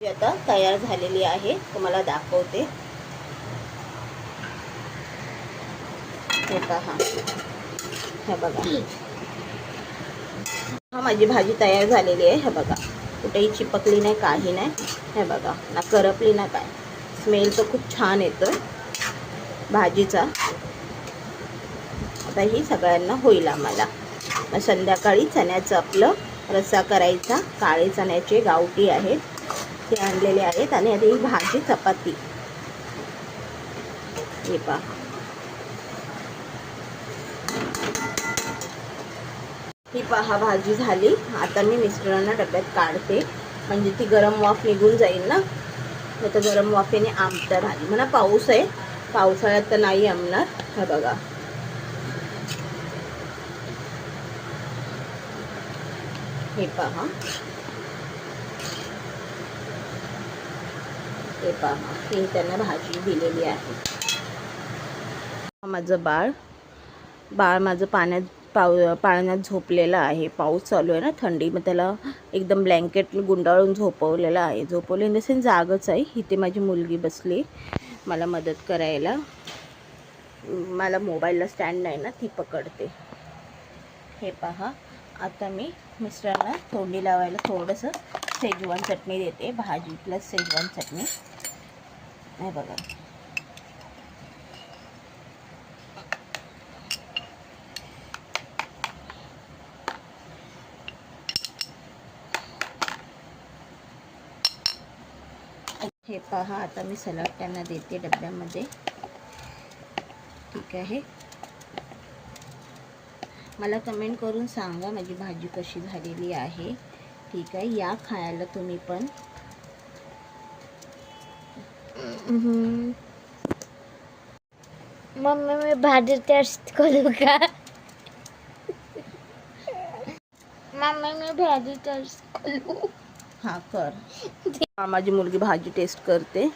आता तयार झालेली आहे, तुम्हाला दाखवते. हे पहा, हे बघा, हा माझी भाजी तयार झालेली आहे. हे बघा, कुठेही चिपकली नाही, काही नाही. हे बघा, ना करपली ना काय. स्मेल तर खूप छान येतोय भाजीचा. आता ही सगळ्यांना होईल आम्हाला. मग संध्याकाळी चण्याचं आपलं रस्सा करायचा. काळे चण्याचे गावठी आहेत ते आणलेले आहेत. आणि आता ही भाजी चपाती. हे पहा, ही पहा भाजी झाली. आता मी मिस्टरांना डब्यात काढते, म्हणजे ती गरम वाफ निघून जाईल ना. तर गरम वाफेने आमच्या भाजी. म्हणा पाऊस आहे, पावसाळ्यात तर नाही आमणार. हे बघा, हे पहा, हे पहा, ही त्यांना भाजी दिलेली आहे. माझं बाळ माझं पाण्यात झोपलेलं आहे. पाऊस चालू आहे ना, थंडी. मग त्याला एकदम ब्लँकेट गुंडाळून झोपवलेलं आहे. झोपवले इन द सेन्स जागच आहे. इथे माझी मुलगी बसली मला मदत करायला. मला मोबाईलला स्टँड नाही ना, ती पकडते. हे पहा, आता मी मिस्टरांना तोंडी लावायला थोडंसं शेजवान चटणी देते. भाजी प्लस शेजवान चटणी. हे बघा, हे पहा, आता मी सलाड त्यांना देते डब्यामध्ये. ठीक आहे, मला कमेंट करून सांगा माझी भाजी कशी झालेली आहे. ठीक आहे, या खायला तुम्ही पण. मम्मी मी भाजी टेस्ट करू का? मम्मी मी भाजी टेस्ट करू? हां कर. माझी मुलगी भाजी टेस्ट करते.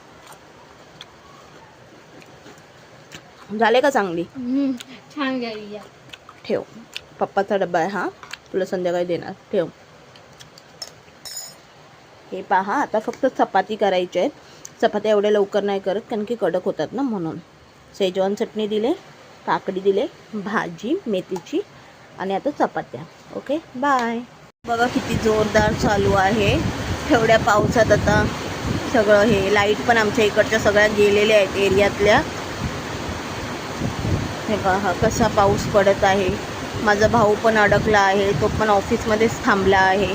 झाले का चांगली? छान झाली. ठेव, पप्पाचा डब्बा आहे हा, तुला संध्याकाळी देणार. ठेव. हे पहा, आता फक्त चपाती करायची आहेत. चपात्या एवढ्या लवकर नाही करत, कारण की कडक होतात ना, म्हणून. शेजवान चटणी दिले, काकडी दिले, भाजी मेथीची, आणि आता चपात्या. Okay, bye. बघा किती जोरदार चालू आहे. एवढ्या पावसात आता सगळं हे लाईट पण आमच्या इकडच्या सगळ्या गेलेल्या आहेत एरियातल्या. हे पहा कसा पाऊस पडत आहे. माझा भाऊ पण अडकला आहे, तो पण ऑफिसमध्येच थांबला आहे.